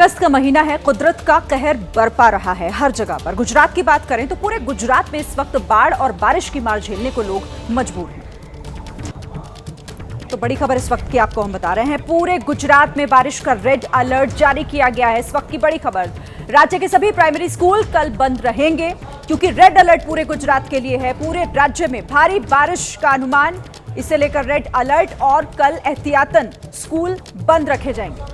अगस्त का महीना है, कुदरत का कहर बरपा रहा है हर जगह पर। गुजरात की बात करें तो पूरे गुजरात में इस वक्त बाढ़ और बारिश की मार झेलने को लोग मजबूर हैं। तो बड़ी खबर इस वक्त की आपको हम बता रहे हैं, पूरे गुजरात में बारिश का रेड अलर्ट जारी किया गया है। इस वक्त की बड़ी खबर, राज्य के सभी प्राइमरी स्कूल कल बंद रहेंगे क्योंकि रेड अलर्ट पूरे गुजरात के लिए है। पूरे राज्य में भारी बारिश का अनुमान, इसे लेकर रेड अलर्ट और कल एहतियातन स्कूल बंद रखे जाएंगे।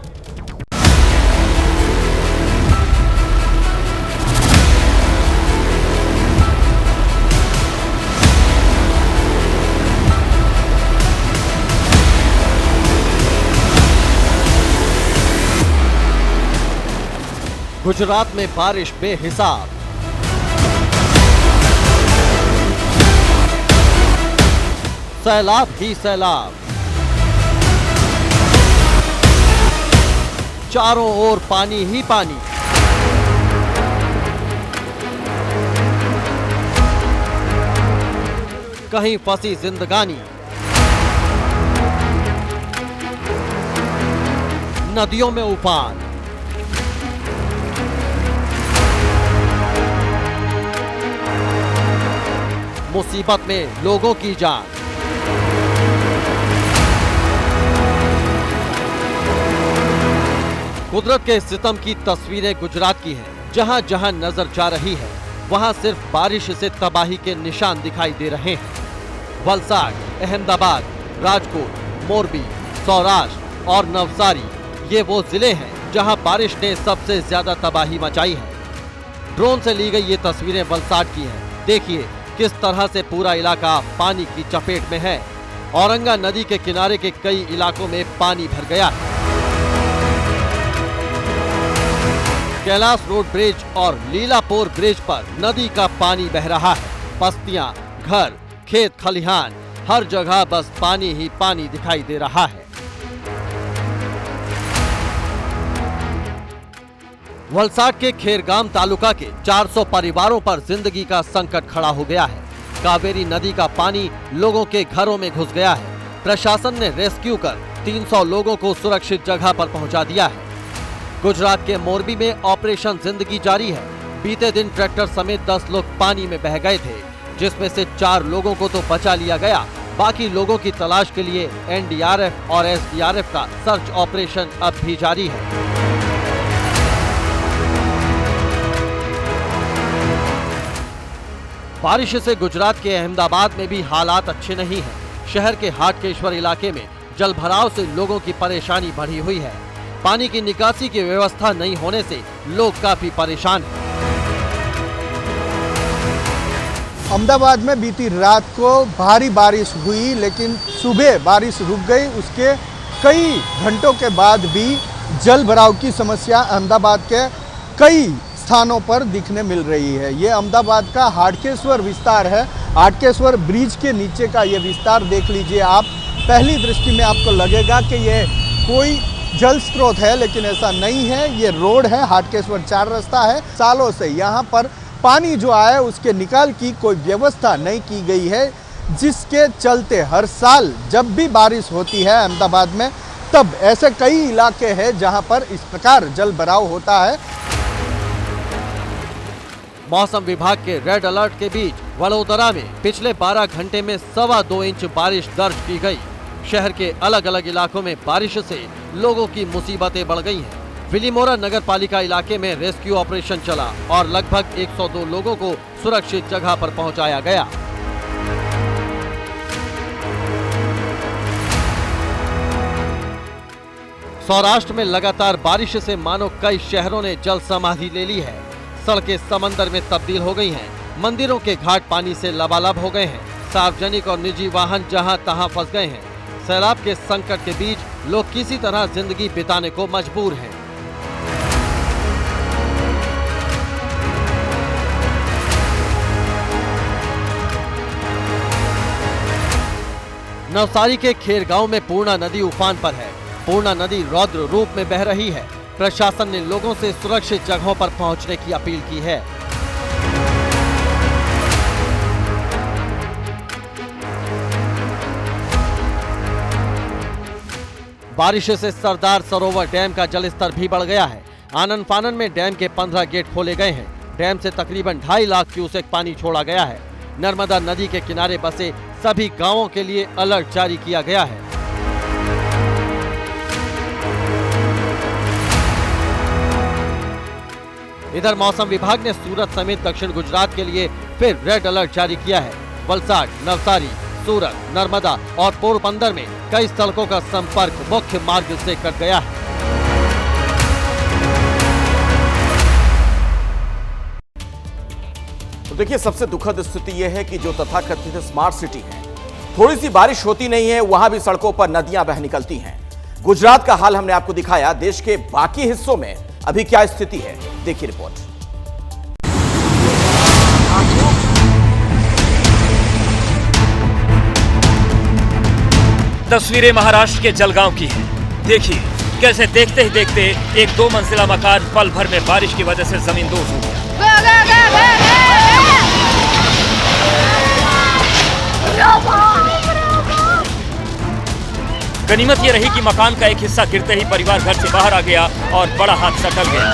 गुजरात में बारिश बेहिसाब, सैलाब ही सैलाब, चारों ओर पानी ही पानी। कहीं फंसी जिंदगानी, नदियों में उफान, मुसीबत में लोगों की जान। कुदरत के सितम की तस्वीरें गुजरात की हैं। जहां जहां नजर जा रही है वहां सिर्फ बारिश से तबाही के निशान दिखाई दे रहे हैं। वलसाड, अहमदाबाद, राजकोट, मोरबी, सौराष्ट्र और नवसारी ये वो जिले हैं जहां बारिश ने सबसे ज्यादा तबाही मचाई है। ड्रोन से ली गई ये तस्वीरें वलसाड की हैं। देखिए किस तरह से पूरा इलाका पानी की चपेट में है। औरंगा नदी के किनारे के कई इलाकों में पानी भर गया है। कैलाश रोड ब्रिज और लीलापुर ब्रिज पर नदी का पानी बह रहा है। बस्तियां, घर, खेत खलिहान, हर जगह बस पानी ही पानी दिखाई दे रहा है। वलसाड के खेरगाम तालुका के 400 परिवारों पर जिंदगी का संकट खड़ा हो गया है। कावेरी नदी का पानी लोगों के घरों में घुस गया है। प्रशासन ने रेस्क्यू कर 300 लोगों को सुरक्षित जगह पर पहुंचा दिया है। गुजरात के मोरबी में ऑपरेशन जिंदगी जारी है। बीते दिन ट्रैक्टर समेत 10 लोग पानी में बह गए थे, जिसमें से 4 लोगों को तो बचा लिया गया। बाकी लोगों की तलाश के लिए एनडीआरएफ और एसडीआरएफ का सर्च ऑपरेशन अब भी जारी है। बारिश से गुजरात के अहमदाबाद में भी हालात अच्छे नहीं हैं। शहर के हाटकेश्वर इलाके में जलभराव से लोगों की परेशानी बढ़ी हुई है। पानी की निकासी की व्यवस्था नहीं होने से लोग काफी परेशान हैं। अहमदाबाद में बीती रात को भारी बारिश हुई, लेकिन सुबह बारिश रुक गई। उसके कई घंटों के बाद भी जल भराव की समस्या अहमदाबाद के कई स्थानों पर दिखने मिल रही है। ये अहमदाबाद का हाटकेश्वर विस्तार है। हाटकेश्वर ब्रिज के नीचे का ये विस्तार देख लीजिए आप। पहली दृष्टि में आपको लगेगा कि ये कोई जल स्रोत है, लेकिन ऐसा नहीं है। ये रोड है, हाटकेश्वर 4 रास्ता है। सालों से यहाँ पर पानी जो आया उसके निकाल की कोई व्यवस्था नहीं की गई है, जिसके चलते हर साल जब भी बारिश होती है अहमदाबाद में, तब ऐसे कई इलाके हैं जहाँ पर इस प्रकार जल भराव होता है। मौसम विभाग के रेड अलर्ट के बीच वडोदरा में पिछले 12 घंटे में 2.25 इंच बारिश दर्ज की गई। शहर के अलग अलग इलाकों में बारिश से लोगों की मुसीबतें बढ़ गई हैं। विलीमोरा नगर पालिका इलाके में रेस्क्यू ऑपरेशन चला और लगभग 102 लोगों को सुरक्षित जगह पर पहुंचाया गया। सौराष्ट्र में लगातार बारिश से मानो कई शहरों ने जल समाधि ले ली है। सड़कें समंदर में तब्दील हो गई हैं। मंदिरों के घाट पानी से लबालब हो गए हैं। सार्वजनिक और निजी वाहन जहां तहां फंस गए हैं। सैलाब के संकट के बीच लोग किसी तरह जिंदगी बिताने को मजबूर हैं। नवसारी के खेरगांव में पूर्णा नदी उफान पर है। पूर्णा नदी रौद्र रूप में बह रही है। प्रशासन ने लोगों से सुरक्षित जगहों पर पहुंचने की अपील की है। बारिश से सरदार सरोवर डैम का जलस्तर भी बढ़ गया है। आनन फानन में डैम के 15 गेट खोले गए हैं। डैम से तकरीबन 2.5 लाख क्यूसेक पानी छोड़ा गया है। नर्मदा नदी के किनारे बसे सभी गांवों के लिए अलर्ट जारी किया गया है। इधर मौसम विभाग ने सूरत समेत दक्षिण गुजरात के लिए फिर रेड अलर्ट जारी किया है। वलसाड, नवसारी, सूरत, नर्मदा और पोरबंदर में कई सड़कों का संपर्क मुख्य मार्ग से कट गया है। तो देखिए, सबसे दुखद स्थिति यह है कि जो तथाकथित स्मार्ट सिटी है, थोड़ी सी बारिश होती नहीं है, वहां भी सड़कों पर नदियां बह निकलती हैं। गुजरात का हाल हमने आपको दिखाया। देश के बाकी हिस्सों में अभी क्या स्थिति है, देखिए रिपोर्ट। तस्वीरें महाराष्ट्र के जलगांव की हैं। देखिए कैसे देखते ही देखते एक 2 मंजिला मकान पल भर में बारिश की वजह से जमींदोज हो गया। गनीमत यह रही कि मकान का एक हिस्सा गिरते ही परिवार घर से बाहर आ गया और बड़ा हादसा टल गया।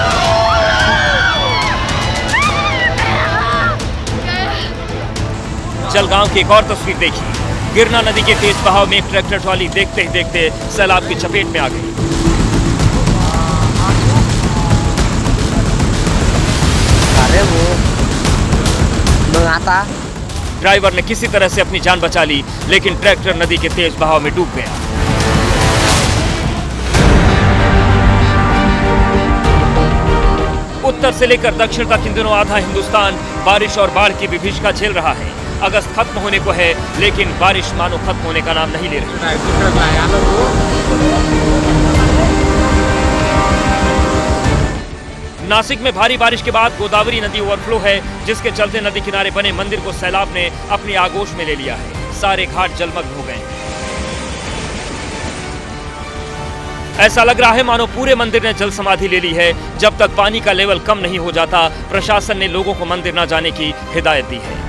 जलगांव की एक और तस्वीर देखिए। गिरना नदी के तेज बहाव में एक ट्रैक्टर ट्रॉली देखते ही देखते सैलाब की चपेट में आ गई। अरे वो मंगाता। ड्राइवर ने किसी तरह से अपनी जान बचा ली, लेकिन ट्रैक्टर नदी के तेज बहाव में डूब गया। उत्तर से लेकर दक्षिण तक इन दिनों आधा हिंदुस्तान बारिश और बाढ़ की विभीषिका झेल रहा है। अगस्त खत्म होने को है, लेकिन बारिश मानो खत्म होने का नाम नहीं ले रही। नासिक में भारी बारिश के बाद गोदावरी नदी ओवरफ्लो है, जिसके चलते नदी किनारे बने मंदिर को सैलाब ने अपनी आगोश में ले लिया है। सारे घाट जलमग्न हो गए हैं। ऐसा लग रहा है मानो पूरे मंदिर ने जल समाधि ले ली है। जब तक पानी का लेवल कम नहीं हो जाता, प्रशासन ने लोगों को मंदिर न जाने की हिदायत दी है।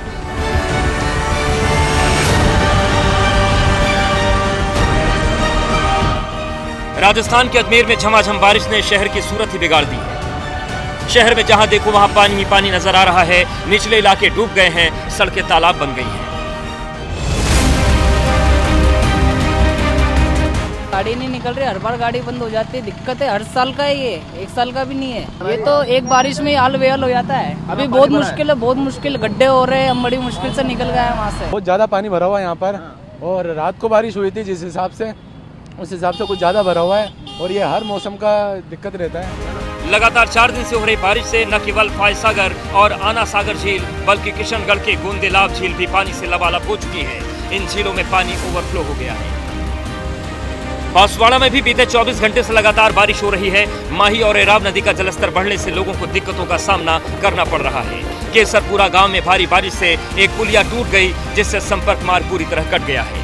राजस्थान के अजमेर में झमाझम बारिश ने शहर की सूरत ही बिगाड़ दी है। शहर में जहां देखो वहां पानी ही पानी नजर आ रहा है। निचले इलाके डूब गए हैं, सड़कें तालाब बन गई हैं। गाड़ी नहीं निकल रही, हर बार गाड़ी बंद हो जाती है। दिक्कत है, हर साल का है ये, 1 साल का भी नहीं है। ये तो एक बारिश में हाल बेहाल हो जाता है। अभी बहुत मुश्किल है, बहुत मुश्किल। गड्ढे हो रहे हैं, हम बड़ी मुश्किल से निकल गए हैं वहाँ से। बहुत ज्यादा पानी भरा हुआ है यहाँ पर, और रात को बारिश हुई थी जिस हिसाब से, उस हिसाब से कुछ ज्यादा भरा हुआ है, और ये हर मौसम का दिक्कत रहता है। लगातार 4 दिन से हो रही बारिश से न केवल फाय सागर और आना सागर झील, बल्कि किशनगढ़ के गोंदेलाब झील भी पानी से लबालब हो चुकी है। इन झीलों में पानी ओवरफ्लो हो गया है। बांसवाड़ा में भी बीते 24 घंटे से लगातार बारिश हो रही है। माही और एराव नदी का जलस्तर बढ़ने से लोगों को दिक्कतों का सामना करना पड़ रहा है। केसरपुरा गांव में भारी बारिश से एक पुलिया टूट गई, जिससे संपर्क मार्ग पूरी तरह कट गया है।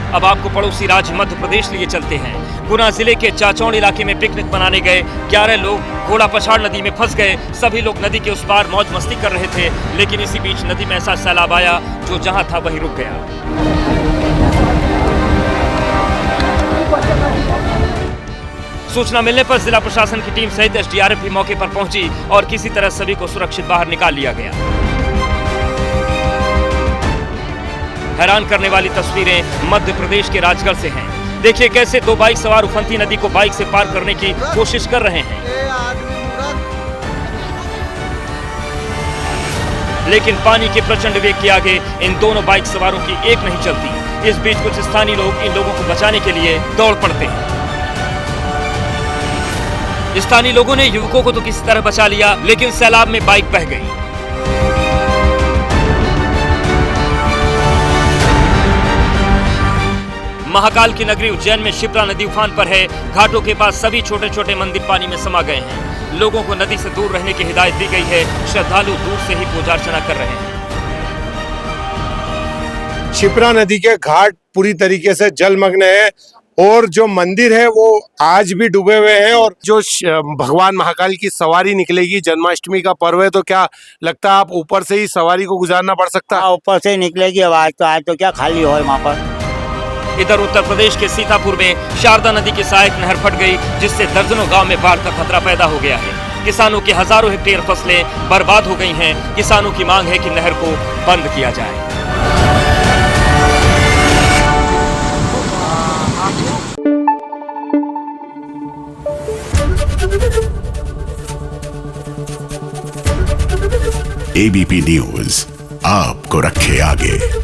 अब आपको पड़ोसी राज्य मध्य प्रदेश लिए चलते हैं। गुना जिले के चाचौड़ इलाके में पिकनिक मनाने गए 11 लोग घोड़ा पछाड़ नदी में फंस गए। सभी लोग नदी के उस पार मौज मस्ती कर रहे थे, लेकिन इसी बीच नदी में ऐसा सैलाब आया जो जहां था वहीं रुक गया। सूचना मिलने पर जिला प्रशासन की टीम सहित एसडीआरएफ भी मौके पर पहुंची और किसी तरह सभी को सुरक्षित बाहर निकाल लिया गया। हैरान करने वाली तस्वीरें मध्य प्रदेश के राजगढ़ से हैं। देखिए कैसे 2 बाइक सवार उफनती नदी को बाइक से पार करने की कोशिश कर रहे हैं, लेकिन पानी के प्रचंड वेग के आगे इन दोनों बाइक सवारों की एक नहीं चलती। इस बीच कुछ स्थानीय लोग इन लोगों को बचाने के लिए दौड़ पड़ते हैं। स्थानीय लोगों ने युवकों को तो किसी तरह बचा लिया, लेकिन सैलाब में बाइक बह गई। महाकाल की नगरी उज्जैन में शिप्रा नदी उफान पर है। घाटों के पास सभी छोटे छोटे मंदिर पानी में समा गए हैं। लोगों को नदी से दूर रहने की हिदायत दी गई है। श्रद्धालु दूर से ही पूजा अर्चना कर रहे हैं। शिप्रा नदी के घाट पूरी तरीके से जलमग्न है, और जो मंदिर है वो आज भी डूबे हुए हैं। और जो भगवान महाकाल की सवारी निकलेगी, जन्माष्टमी का पर्व है, तो क्या लगता है आप ऊपर से ही सवारी को गुजारना पड़ सकता है? ऊपर से निकलेगी। अब आज तो क्या खाली हो वहाँ पर। इधर उत्तर प्रदेश के सीतापुर में शारदा नदी की सहायक नहर फट गई, जिससे दर्जनों गांव में बाढ़ का खतरा पैदा हो गया है। किसानों की हजारों हेक्टेयर फसलें बर्बाद हो गई हैं। किसानों की मांग है कि नहर को बंद किया जाए। एबीपी न्यूज आपको रखे आगे।